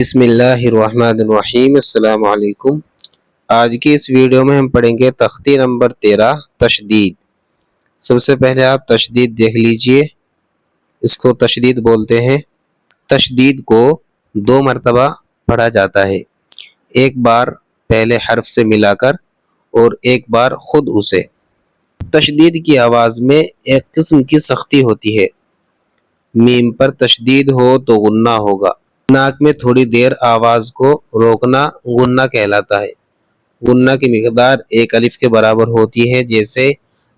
بسم اللہ الرحمن الرحیم۔ السلام علیکم۔ آج کی اس ویڈیو میں ہم پڑھیں گے تختی نمبر 13 تشدید۔ سب سے پہلے آپ تشدید دیکھ لیجئے، اس کو تشدید بولتے ہیں۔ تشدید کو 2 مرتبہ پڑھا جاتا ہے، ایک بار پہلے حرف سے ملا کر اور ایک بار خود اسے۔ تشدید کی آواز میں ایک قسم کی سختی ہوتی ہے۔ میم پر تشدید ہو تو غنہ ہوگا۔ ناک میں تھوڑی دیر آواز کو روکنا غنہ کہلاتا ہے۔ غنہ کی مقدار 1 الف کے برابر ہوتی ہے، جیسے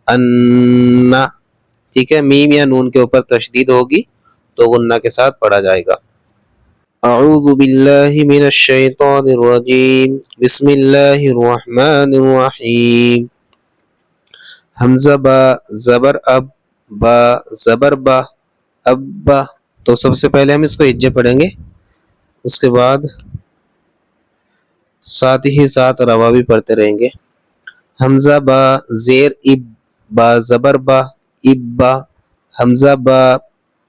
ان۔ ٹھیک ہے، میم یا نون کے اوپر تشدید ہوگی تو غنہ کے ساتھ پڑھا جائے گا۔ اعوذ باللہ من الشیطان الرجیم، بسم اللہ الرحمن الرحیم۔ حمزہ با زبر اب، با زبر با، ابا۔ تو سب سے پہلے ہم اس کو ہجے پڑھیں گے، اس کے بعد ساتھ ہی ساتھ روا بھی پڑھتے رہیں گے۔ حمزہ با زیر اب، با زبر با، ابا۔ حمزہ با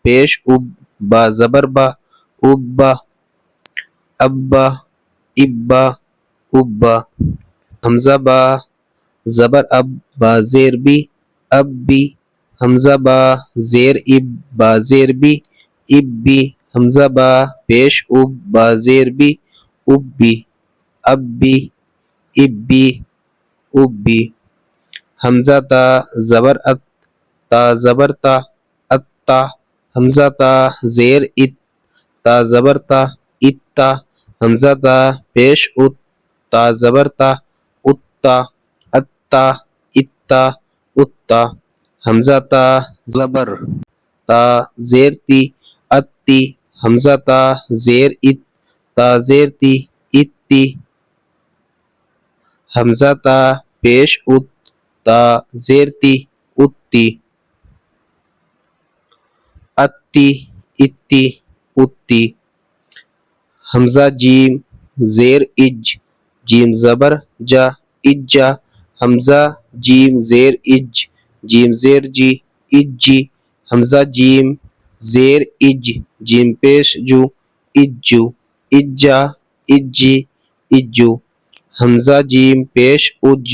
پیش اب، با زبر با، ابا، ابا، ابا، ابا۔ حمزہ با زبر اب، با زیر بی، اب بی۔ حمزہ با زیر اب، با زیر بی، اب بی۔ حمزہ با پیش اب، با زیر بی، اب بی، اب بی، اب بی، اب بی۔ حمزہ تا زبر ات، تا زبر تا، اتا۔ حمزہ تا زیر ات، تا زبر تا، اتا۔ حمزہ تا پیش ات، تا زبر تا، اتا، اتا، اتا، اتا۔ حمزہ تا زبر، تا زیر تی، اتی۔ حمزہ تا زیر ات، تا زیر تی، اتی۔ حمزہ تا پیش ات، تا زیر تی، اتی، اتی، اتی، اتی۔ حمزہ جیم زیر اج، جیم زبر جا، اجا۔ حمزہ جیم زیر اج، جیم زیر جی، اجی۔ حمزہ جیم زیر اج، جیم پیش جو، اجو، اجا، اجی، اجو۔ حمزہ جیم پیش اج،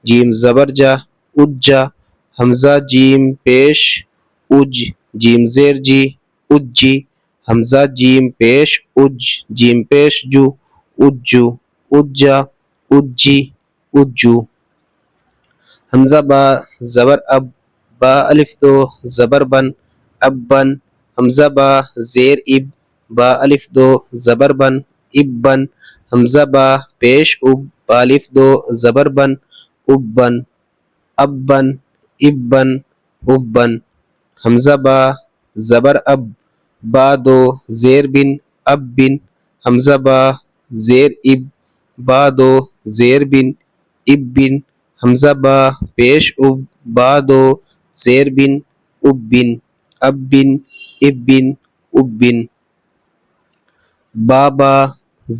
جیم زبر جا، اجا۔ حمزہ جیم پیش اج، جیم زیر جی، اجی۔ حمزہ جیم پیش اج، جیم پیش جو، اجو، اجا، اجی، اجو۔ حمزہ با زبر اب، با الف دو زبر بن، ابن۔ حمزہ با زیر اب، با الف دو زبر بن، ابن۔ حمزہ با پیش اب، با الف دو زبر بن، ابن، ابن، ابن، ابن۔ حمزہ با زبر اب، با دو زیر بن، اب بن۔ حمزہ با زیر اب، با دو زیر بن، اب بن۔ حمزہ با پیش اب، با دو زیر بن، اب بن، اب بن، اب بن، اب بن۔ با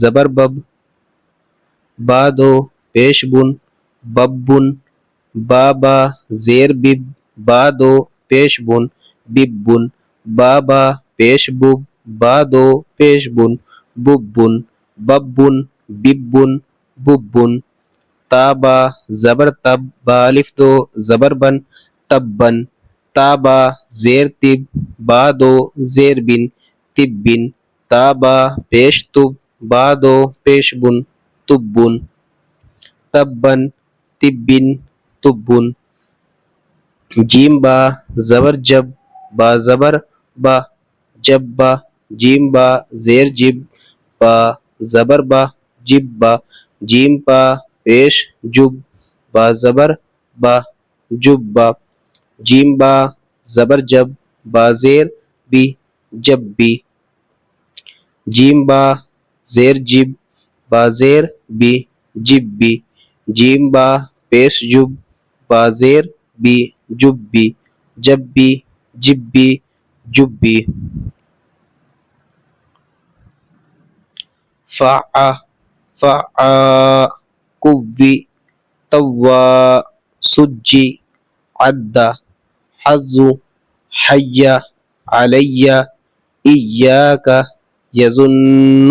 زبر بب، با دو پیش بن، بب بن۔ با زیر بب، با دو پیش بن، بب بن۔ با پیش بب، با دو پیش بن، بب بن، بب بن، بب بن، بب بن۔ تا زبر تب، با الف دو زبر بن، تب بن۔ تا زیر تب، با دو زیر بن، تب بن۔ تا پیش تب، با دو پیش بن، تب بن، تب بن، تب بن، تب بن۔ جیم با زبر جب، با زبر با، جب با۔ جیم با زیر جب، با زبر با، جب با۔ جیم با پیش جب، با زبر با، جب با۔ جیم با زبر جب، با زیر بی، جب بی۔ جیم با زیر جب، با زیر بی، جب بی۔ جیم با پیش جب، با زیر بی، جب بی، جب بی، جب بی، جب بی۔ فع، فعا، قوی، طوا، سجی، عد، حظ، حی، علی، ایاک، یظن،